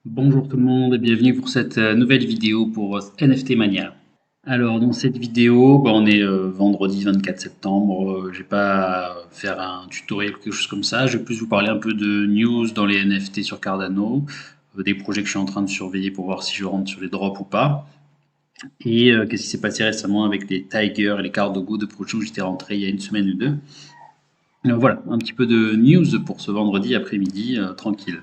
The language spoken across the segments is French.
Bonjour tout le monde et bienvenue pour cette nouvelle vidéo pour NFT Mania. Alors dans cette vidéo, on est vendredi 24 septembre, je vais pas faire un tutoriel ou quelque chose comme ça, je vais plus vous parler un peu de news dans les NFT sur Cardano, des projets que je suis en train de surveiller pour voir si je rentre sur les drops ou pas, et qu'est-ce qui s'est passé récemment avec les Tigers et les Cardogo de projets où j'étais rentré il y a une semaine ou deux. Voilà, un petit peu de news pour ce vendredi après-midi, tranquille.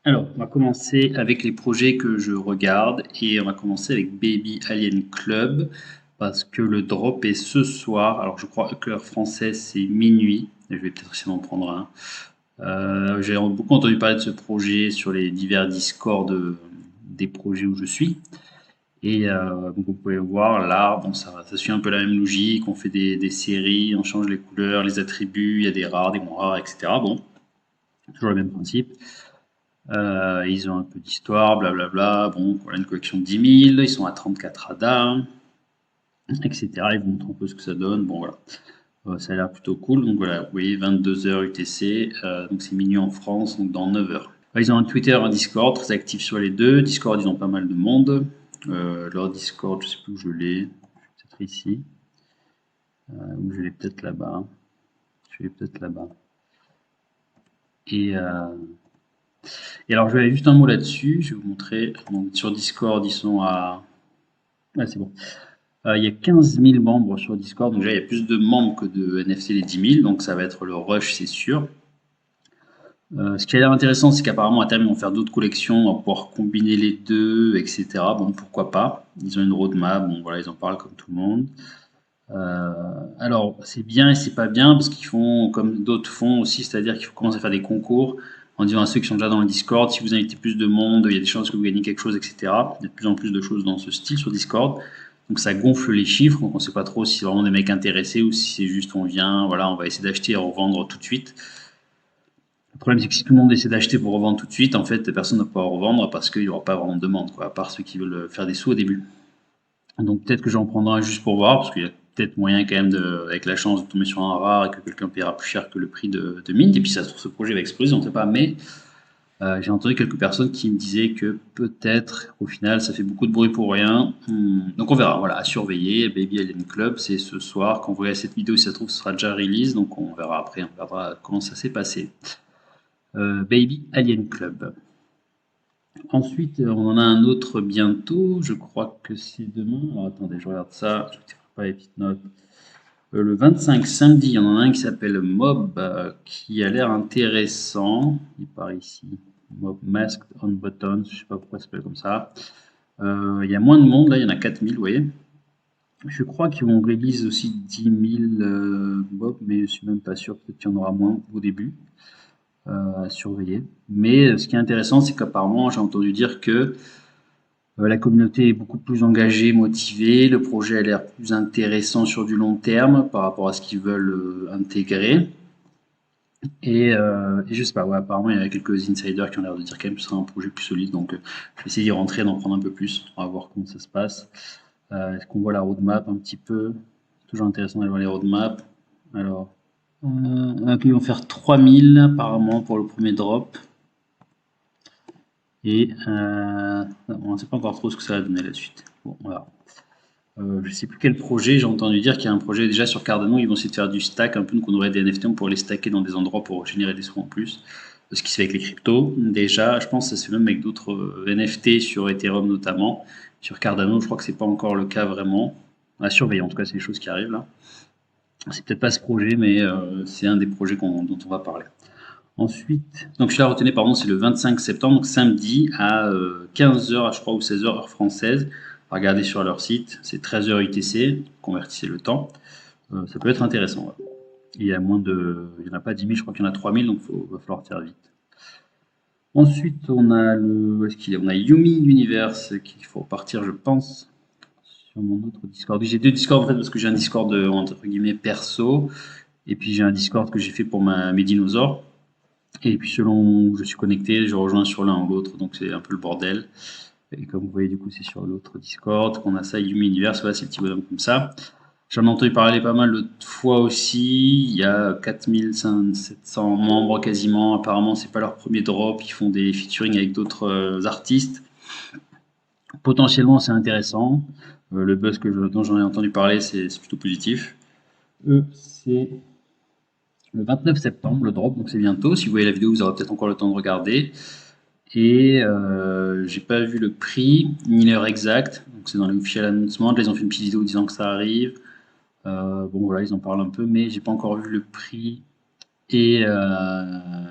Alors, on va commencer avec les projets que je regarde et on va commencer avec Baby Alien Club parce que le drop est ce soir. Alors, je crois que l'heure française c'est minuit. Je vais peut-être essayer d'en prendre un. J'ai beaucoup entendu parler de ce projet sur les divers Discord des projets où je suis. Et donc vous pouvez voir là, bon, ça suit un peu la même logique. On fait des séries, on change les couleurs, les attributs, il y a des rares, des moins rares, etc. Bon, toujours le même principe. Ils ont un peu d'histoire, blablabla. Bon, voilà une collection de 10 000, ils sont à 34 radars, etc. Ils vous montrent un peu ce que ça donne. Bon, voilà. Ça a l'air plutôt cool. Donc voilà, vous voyez, 22h UTC. Donc c'est minuit en France, donc dans 9 heures. Ils ont un Twitter, un Discord, très actifs sur les deux. Discord, ils ont pas mal de monde. Leur Discord, je sais plus où je l'ai. Peut-être ici. Ou je l'ai peut-être là-bas. Je l'ai peut-être là-bas. Et alors, je vais aller juste un mot là-dessus. Je vais vous montrer. Donc, sur Discord, ils sont à. Ah, c'est bon. Il y a 15 000 membres sur Discord. Donc, déjà, il y a plus de membres que de NFC les 10 000. Donc, ça va être le rush, c'est sûr. Ce qui a l'air intéressant, c'est qu'apparemment, à terme, ils vont faire d'autres collections. On va pouvoir combiner les deux, etc. Bon, pourquoi pas. Ils ont une roadmap. Bon, voilà, ils en parlent comme tout le monde. Alors, c'est bien et c'est pas bien parce qu'ils font comme d'autres font aussi, c'est-à-dire qu'il faut commencer à faire des concours en disant à ceux qui sont déjà dans le Discord, si vous invitez plus de monde, il y a des chances que vous gagnez quelque chose, etc. Il y a de plus en plus de choses dans ce style sur Discord. Donc ça gonfle les chiffres, donc on ne sait pas trop si c'est vraiment des mecs intéressés ou si c'est juste on vient, voilà, on va essayer d'acheter et revendre tout de suite. Le problème, c'est que si tout le monde essaie d'acheter pour revendre tout de suite, en fait, personne ne va pouvoir revendre parce qu'il n'y aura pas vraiment de demande, quoi, à part ceux qui veulent faire des sous au début. Donc peut-être que j'en prendrai un juste pour voir, parce qu'il y a peut-être moyen quand même, avec la chance de tomber sur un rare et que quelqu'un paiera plus cher que le prix de Mint, et puis ça se trouve ce projet va exploser, on ne sait pas, mais j'ai entendu quelques personnes qui me disaient que peut-être au final ça fait beaucoup de bruit pour rien. Donc on verra, voilà, à surveiller. Baby Alien Club, c'est ce soir, quand vous voyez cette vidéo, si ça se trouve, ce sera déjà release, donc on verra après, on verra comment ça s'est passé. Baby Alien Club. Ensuite, on en a un autre bientôt. Je crois que c'est demain. Alors attendez, je regarde ça. Je ne tire pas les petites notes. Le 25 samedi, il y en a un qui s'appelle Mob, qui a l'air intéressant. Il part ici. Mob Masked on Buttons. Je ne sais pas pourquoi ça s'appelle comme ça. Il y a moins de monde, là, il y en a 4000, vous voyez. Je crois qu'ils vont release aussi 10 000 Mob, mais je ne suis même pas sûr. Peut-être qu'il y en aura moins au début. À surveiller. Mais ce qui est intéressant, c'est qu'apparemment, j'ai entendu dire que la communauté est beaucoup plus engagée, motivée, le projet a l'air plus intéressant sur du long terme par rapport à ce qu'ils veulent intégrer. Et je sais pas, ouais, apparemment il y a quelques insiders qui ont l'air de dire quand même que ce sera un projet plus solide, donc je vais essayer d'y rentrer, d'en prendre un peu plus, on va voir comment ça se passe. Est-ce qu'on voit la roadmap un petit peu? Toujours intéressant d'aller voir les roadmaps. Alors, ils vont faire 3000 apparemment pour le premier drop. Et on ne sait pas encore trop ce que ça va donner la suite. Bon, voilà. Je ne sais plus quel projet, j'ai entendu dire qu'il y a un projet déjà sur Cardano, ils vont essayer de faire du stack, un peu qu'on aurait des NFT, on pourrait les stacker dans des endroits pour générer des sous en plus. Ce qui se fait avec les cryptos. Déjà, je pense que ça se fait même avec d'autres NFT sur Ethereum notamment. Sur Cardano, je crois que c'est pas encore le cas vraiment. À surveiller, en tout cas, c'est des choses qui arrivent là. C'est peut-être pas ce projet, mais c'est un des projets dont on va parler. Ensuite, donc je l'ai retenu, pardon, c'est le 25 septembre, donc samedi à 15h, je crois, ou 16h heure française. Regardez sur leur site, c'est 13h UTC, convertissez le temps. Ça peut être intéressant. Ouais. Il y a moins de, il n'y en a pas 10 000, je crois qu'il y en a 3000, donc il va falloir faire vite. Ensuite, on a où est-ce qu'il est? On a Yumi Universe qu'il faut partir, je pense, sur mon autre Discord. J'ai deux Discords en fait parce que j'ai un Discord entre guillemets perso et puis j'ai un Discord que j'ai fait pour mes dinosaures. Et puis selon où je suis connecté, je rejoins sur l'un ou l'autre, donc c'est un peu le bordel. Et comme vous voyez, du coup, c'est sur l'autre Discord qu'on a ça, Yumi Universe, voilà, c'est le petit bonhomme comme ça. J'en ai entendu parler pas mal de fois aussi. Il y a 4700 membres quasiment. Apparemment, c'est pas leur premier drop. Ils font des featuring avec d'autres artistes. Potentiellement, c'est intéressant. Le buzz dont j'en ai entendu parler, c'est plutôt positif. Eux, c'est le 29 septembre, le drop, donc c'est bientôt. Si vous voyez la vidéo, vous aurez peut-être encore le temps de regarder. Et j'ai pas vu le prix ni l'heure exacte. Donc c'est dans les official announcements. Là, ils ont fait une petite vidéo disant que ça arrive. Bon voilà, ils en parlent un peu, mais j'ai pas encore vu le prix. Et alors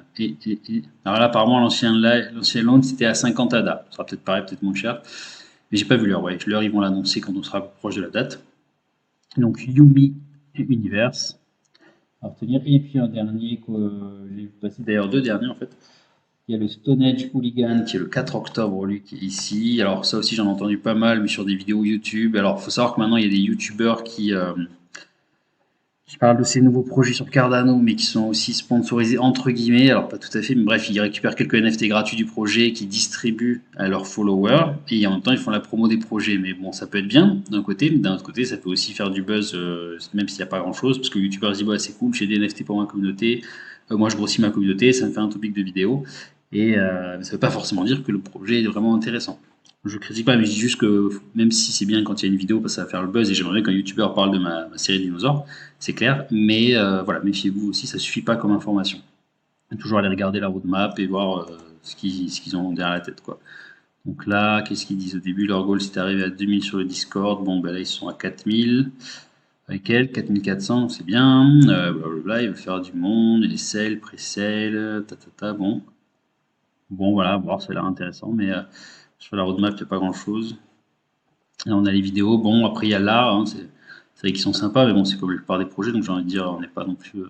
là, apparemment, l'ancien land c'était à 50 ADA. Ça sera peut-être pareil, peut-être moins cher. Mais j'ai pas vu l'heure. Ouais, l'heure, ils vont l'annoncer quand on sera proche de la date. Donc Yumi et Universe à retenir. Et puis un dernier que j'ai vu passer, d'ailleurs deux derniers en fait. Il y a le Stone Age Hooligan qui est le 4 octobre, lui, qui est ici. Alors ça aussi j'en ai entendu pas mal, mais sur des vidéos YouTube. Alors il faut savoir que maintenant il y a des YouTubeurs qui parlent de ces nouveaux projets sur Cardano, mais qui sont aussi sponsorisés entre guillemets. Alors pas tout à fait, mais bref, ils récupèrent quelques NFT gratuits du projet, qui distribuent à leurs followers, et en même temps ils font la promo des projets. Mais bon, ça peut être bien d'un côté, mais d'un autre côté, ça peut aussi faire du buzz, même s'il n'y a pas grand chose, parce que les YouTubeurs se disent ouais, c'est cool, j'ai des NFT pour ma communauté. Moi je grossis ma communauté, ça me fait un topic de vidéo. Et ça ne veut pas forcément dire que le projet est vraiment intéressant. Je critique pas, mais je dis juste que même si c'est bien quand il y a une vidéo, parce que ça va faire le buzz, et j'aimerais bien qu'un youtubeur parle de ma série de dinosaures, c'est clair, mais voilà, méfiez-vous aussi, ça suffit pas comme information. Toujours aller regarder la roadmap et voir ce qu'ils ont derrière la tête, quoi. Donc là, qu'est-ce qu'ils disent au début? Leur goal c'était d'arriver à 2000 sur le Discord. Bon, ben là ils sont à 4000. Avec elle, 4400, c'est bien. Blablabla, ils veulent faire du monde, les sales, pré-sales, bon. Bon, voilà, à voir, ça a l'air intéressant, mais sur la roadmap, il n'y a pas grand-chose. Là, on a les vidéos. Bon, après, il y a l'art, hein, c'est vrai qu'ils sont sympas, mais bon, c'est comme la plupart des projets, donc j'ai envie de dire, on n'est pas non plus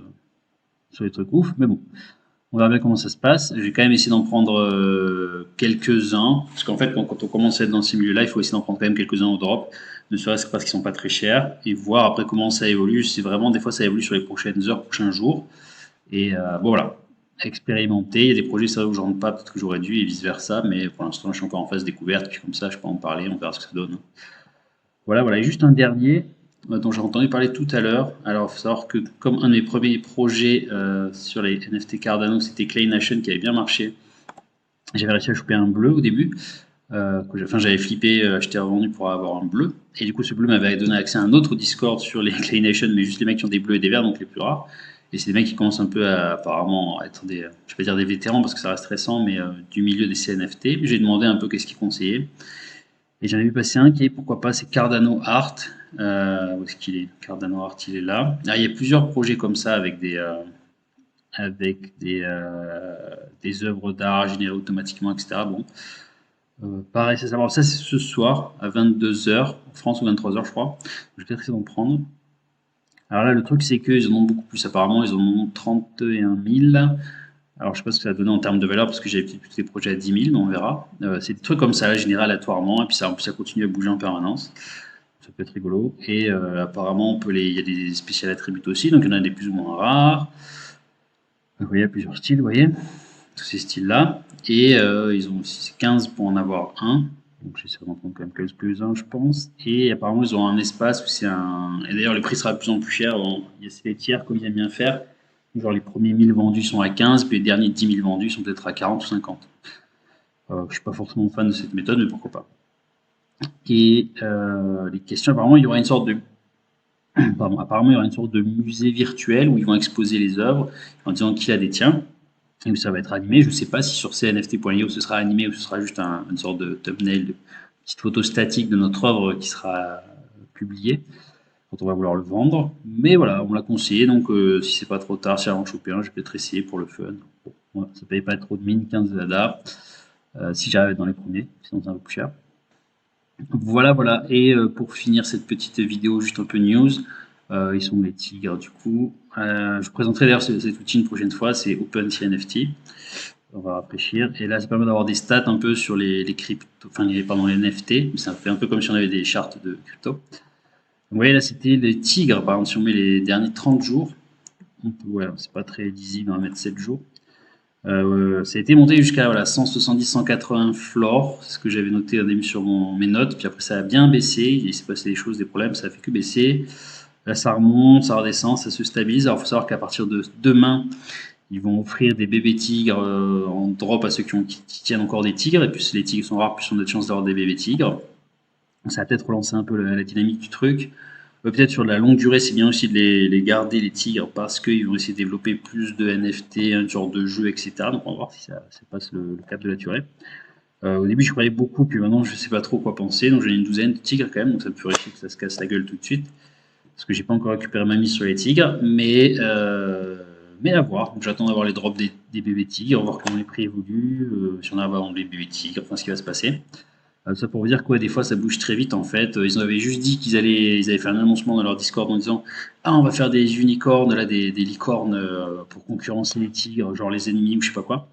sur les trucs ouf, mais bon. On verra bien comment ça se passe. Je vais quand même essayer d'en prendre quelques-uns, parce qu'en fait, quand on commence à être dans ces milieux-là, il faut essayer d'en prendre quand même quelques-uns au drop, ne serait-ce que parce qu'ils sont pas très chers, et voir après comment ça évolue. C'est vraiment, des fois, ça évolue sur les prochaines heures, prochains jours. Et bon, voilà, expérimenter. Il y a des projets, ça où je rentre pas, peut-être que j'aurais dû, et vice-versa, mais pour l'instant, je suis encore en phase découverte, puis comme ça, je peux en parler, on verra ce que ça donne. Voilà, voilà. Et juste un dernier dont j'ai entendu parler tout à l'heure. Alors, il faut savoir que comme un de mes premiers projets sur les NFT Cardano, c'était Clay Nation qui avait bien marché. J'avais réussi à choper un bleu au début. J'avais flippé, acheté, revendu pour avoir un bleu. Et du coup, ce bleu m'avait donné accès à un autre Discord sur les Clay Nation, mais juste les mecs qui ont des bleus et des verts, donc les plus rares. Et c'est des mecs qui commencent un peu à apparemment être des, je vais pas dire des vétérans parce que ça reste récent, mais du milieu des CNFT. J'ai demandé un peu qu'est-ce qu'ils conseillaient. Et j'en ai vu passer un qui est, pourquoi pas, c'est Cardano Art. Où est-ce qu'il est? Cardano Art, il est là. Ah, il y a plusieurs projets comme ça avec des œuvres d'art générées automatiquement, etc. Bon, pareil, c'est savoir. Ça, c'est ce soir à 22h, en France, ou 23h, je crois. Je vais peut-être essayer d'en prendre. Alors là, le truc, c'est qu'ils en ont beaucoup plus. Apparemment, ils en ont 31 000. Alors, je sais pas ce que ça va donner en termes de valeur, parce que j'avais peut-être tous les projets à 10 000, mais on verra. C'est des trucs comme ça, générés aléatoirement, et puis ça, en plus, ça continue à bouger en permanence. Ça peut être rigolo. Et apparemment, il y a des spécial attributs aussi, donc il y en a des plus ou moins rares. Vous voyez, il y a plusieurs styles, vous voyez, tous ces styles-là. Et ils ont aussi 15 pour en avoir un. Donc j'essaie d'en prendre quand même quelques-uns, je pense. Et apparemment, ils ont un espace où c'est un... Et d'ailleurs, le prix sera de plus en plus cher. Bon, il y a ces tiers, comme ils aiment bien faire. Genre les premiers 1000 vendus sont à 15, puis les derniers 10 000 vendus sont peut-être à 40 ou 50. Je suis pas forcément fan de cette méthode, mais pourquoi pas. Et les questions, apparemment, il y aura une sorte de apparemment, il y aura une sorte de musée virtuel où ils vont exposer les œuvres en disant qui la détient et où ça va être animé. Je ne sais pas si sur cnft.io ce sera animé ou ce sera juste une sorte de thumbnail, de petite photo statique de notre œuvre qui sera publiée quand on va vouloir le vendre. Mais voilà, on l'a conseillé, donc si c'est pas trop tard, si j'en choper un, je vais peut-être essayer pour le fun. Bon, voilà, ça ne paye pas trop de mine, 15 Zada, si j'arrive dans les premiers, sinon c'est un peu plus cher. Voilà, voilà. Et pour finir cette petite vidéo, juste un peu news. Ils sont les tigres, du coup. Je présenterai d'ailleurs cet outil une prochaine fois, c'est OpenCNFT. On va rafraîchir. Et là, ça permet d'avoir des stats un peu sur les crypto, les NFT. Ça fait un peu comme si on avait des chartes de crypto. Donc, vous voyez, là, c'était les tigres. Par exemple, si on met les derniers 30 jours, voilà, c'est pas très lisible, on va mettre 7 jours. Ça a été monté jusqu'à 170-180 floors, c'est ce que j'avais noté au début sur mes notes, puis après ça a bien baissé, il s'est passé des choses, des problèmes, ça a fait que baisser. Là, ça remonte, ça redescend, ça se stabilise. Alors, il faut savoir qu'à partir de demain, ils vont offrir des bébés tigres en drop à ceux qui tiennent encore des tigres. Et plus les tigres sont rares, plus on a de chances d'avoir des bébés tigres. Ça va peut-être relancer un peu la dynamique du truc. Peut-être sur la longue durée, c'est bien aussi de les garder, les tigres, parce qu'ils vont essayer de développer plus de NFT, un genre de jeu, etc. Donc on va voir si ça passe le cap de la durée. Au début, je croyais beaucoup, puis maintenant, je sais pas trop quoi penser. Donc, j'ai une douzaine de tigres quand même, donc ça me ferait chier que ça se casse la gueule tout de suite. Parce que j'ai pas encore récupéré ma mise sur les tigres, mais à voir. Donc, j'attends d'avoir les drops des bébés tigres, voir comment les prix évoluent, si on a à vendre les bébés tigres, enfin ce qui va se passer. Ça pour vous dire que ouais, des fois ça bouge très vite en fait. Ils avaient juste dit ils avaient fait un annoncement dans leur Discord en disant ah on va faire des unicornes, là des licornes pour concurrencer les tigres, genre les ennemis ou je sais pas quoi.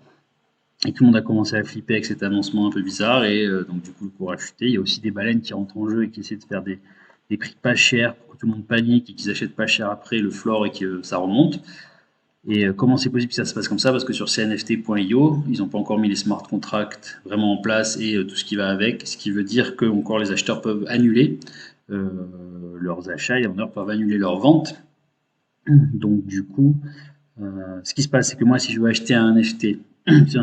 Et tout le monde a commencé à flipper avec cet annoncement un peu bizarre et donc du coup le cours a chuté. Il y a aussi des baleines qui rentrent en jeu et qui essaient de faire des prix pas chers pour que tout le monde panique et qu'ils achètent pas cher après le floor et que ça remonte. Et comment c'est possible que ça se passe comme ça? Parce que sur cnft.io, ils n'ont pas encore mis les smart contracts vraiment en place et tout ce qui va avec, ce qui veut dire que encore les acheteurs peuvent annuler leurs achats et en heure peuvent annuler leurs ventes. Donc du coup, ce qui se passe, c'est que moi, si je veux acheter un NFT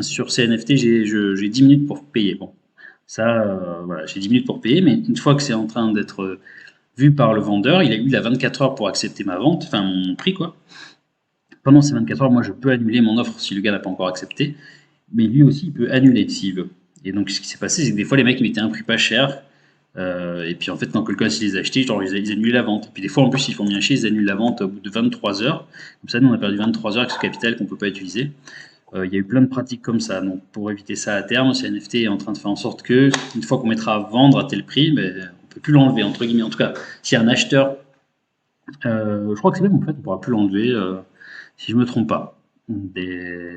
sur CNFT, j'ai 10 minutes pour payer. Bon, ça, voilà, j'ai 10 minutes pour payer, mais une fois que c'est en train d'être vu par le vendeur, il a 24 heures pour accepter ma vente, enfin mon prix quoi. Pendant ces 24 heures, moi, je peux annuler mon offre si le gars n'a pas encore accepté, mais lui aussi, il peut annuler s'il veut. Et donc, ce qui s'est passé, c'est que des fois, les mecs mettaient un prix pas cher, et puis en fait, quand quelqu'un s'y les achetait, genre, ils annulent la vente. Et puis des fois, en plus, ils font bien chier, ils annulent la vente au bout de 23 heures. Comme ça, nous, on a perdu 23 heures avec ce capital qu'on ne peut pas utiliser. Il y a eu plein de pratiques comme ça. Donc, pour éviter ça à terme, CNFT est en train de faire en sorte que, une fois qu'on mettra à vendre à tel prix, ben, on ne peut plus l'enlever, entre guillemets. En tout cas, si un acheteur, je crois que c'est même en fait, on ne pourra plus l'enlever. Si je me trompe pas.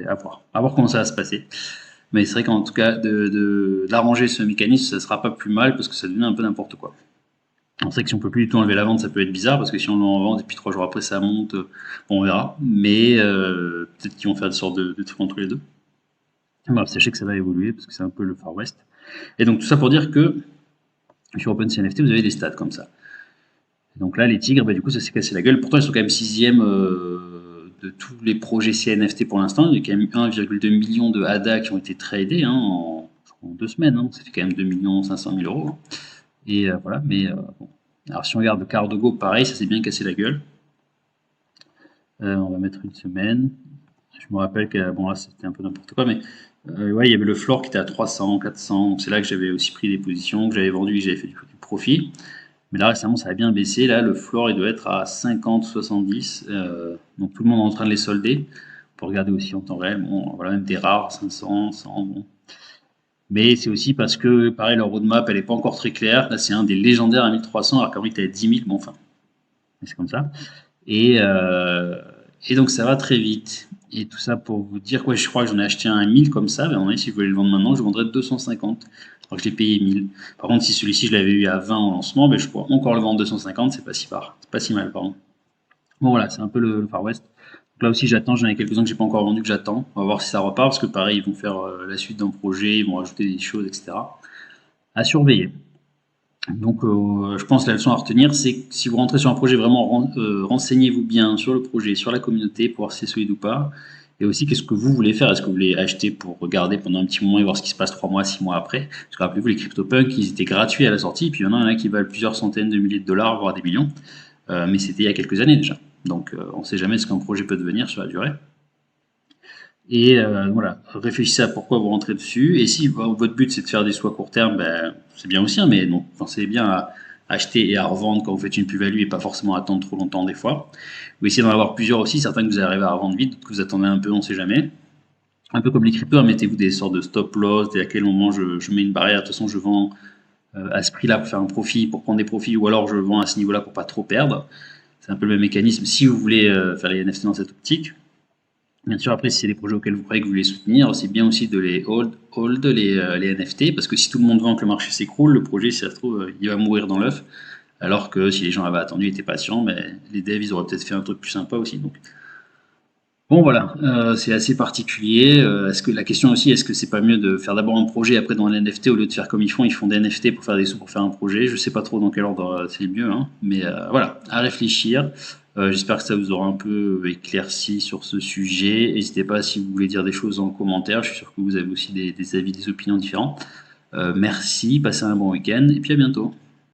À voir comment ça va se passer. Mais c'est vrai qu'en tout cas, d'arranger ce mécanisme, ça sera pas plus mal parce que ça devient un peu n'importe quoi. On sait que si on peut plus du tout enlever la vente, ça peut être bizarre parce que si on en vend et puis 3 jours après ça monte, bon, on verra. Mais peut-être qu'ils vont faire une sorte de truc entre les deux. Bref, sachez que ça va évoluer parce que c'est un peu le Far West. Et donc tout ça pour dire que sur OpenCNFT, vous avez des stats comme ça. Et donc là, les tigres, bah, du coup, ça s'est cassé la gueule. Pourtant, ils sont quand même 6e de tous les projets CNFT pour l'instant. Il y a quand même 1,2 million de ADA qui ont été tradés en 2 semaines. Hein. Ça fait quand même 2 500 000 euros. Hein. Et voilà, mais bon. Alors si on regarde le Cardogo, pareil, ça s'est bien cassé la gueule. On va mettre une semaine. Je me rappelle que, bon là c'était un peu n'importe quoi, mais ouais, il y avait le floor qui était à 300, 400. Donc c'est là que j'avais aussi pris des positions, que j'avais vendu, que j'avais fait du profit. Mais là récemment ça a bien baissé. Là le floor il doit être à 50, 70. Donc tout le monde est en train de les solder. On peut regarder aussi en temps réel. Bon, voilà, même des rares, 500, 100. Bon. Mais c'est aussi parce que, pareil, leur roadmap, elle n'est pas encore très claire. Là, c'est un des légendaires à 1300, alors qu'avant, il était à 10 000. Bon, enfin, c'est comme ça. Et donc, ça va très vite. Et tout ça pour vous dire, quoi, je crois que j'en ai acheté un à 1000 comme ça. Ben, si vous voulez le vendre maintenant, je vendrais 250. Alors que je l'ai payé 1000. Par contre, si celui-ci, je l'avais eu à 20 en lancement, ben, je pourrais encore le vendre 250. C'est pas si mal. C'est pas si mal, pardon. Bon, voilà, c'est un peu le Far West. Donc là aussi, j'attends. J'en ai quelques-uns que j'ai pas encore vendus que j'attends. On va voir si ça repart parce que pareil, ils vont faire la suite d'un projet, ils vont rajouter des choses, etc. À surveiller. Donc, je pense que la leçon à retenir, c'est que si vous rentrez sur un projet, vraiment renseignez-vous bien sur le projet, sur la communauté, pour voir si c'est solide ou pas. Et aussi, qu'est-ce que vous voulez faire? Est-ce que vous voulez acheter pour regarder pendant un petit moment et voir ce qui se passe 3 mois, 6 mois après? Parce que rappelez-vous, les CryptoPunks, ils étaient gratuits à la sortie, puis maintenant, il y en a qui valent plusieurs centaines de milliers de dollars, voire des millions. Mais c'était il y a quelques années déjà. Donc, on ne sait jamais ce qu'un projet peut devenir sur la durée. Et voilà, réfléchissez à pourquoi vous rentrez dessus. Et si votre but c'est de faire des sous à court terme, ben, c'est bien aussi, hein, mais non, pensez bien à acheter et à revendre quand vous faites une plus-value et pas forcément attendre trop longtemps des fois. Vous essayez d'en avoir plusieurs aussi, certains que vous arrivez à revendre vite, que vous attendez un peu, on ne sait jamais. Un peu comme les cryptos, mettez-vous des sortes de stop loss, et à quel moment je mets une barrière, de toute façon je vends à ce prix-là pour faire un profit, pour prendre des profits, ou alors je vends à ce niveau-là pour pas trop perdre. C'est un peu le même mécanisme si vous voulez faire les NFT dans cette optique. Bien sûr, après, si c'est des projets auxquels vous croyez que vous voulez soutenir, c'est bien aussi de les hold les NFT, parce que si tout le monde vend que le marché s'écroule, le projet, si ça se trouve, il va mourir dans l'œuf. Alors que si les gens avaient attendu, étaient patients, mais les devs, ils auraient peut-être fait un truc plus sympa aussi. Donc Bon voilà, c'est assez particulier, est-ce que la question aussi, est-ce que c'est pas mieux de faire d'abord un projet après dans un NFT au lieu de faire comme ils font des NFT pour faire des sous pour faire un projet? Je sais pas trop dans quel ordre, c'est le mieux, hein, mais voilà, à réfléchir. J'espère que ça vous aura un peu éclairci sur ce sujet. N'hésitez pas si vous voulez dire des choses en commentaire, je suis sûr que vous avez aussi des avis, des opinions différentes. Merci, passez un bon week-end et puis à bientôt.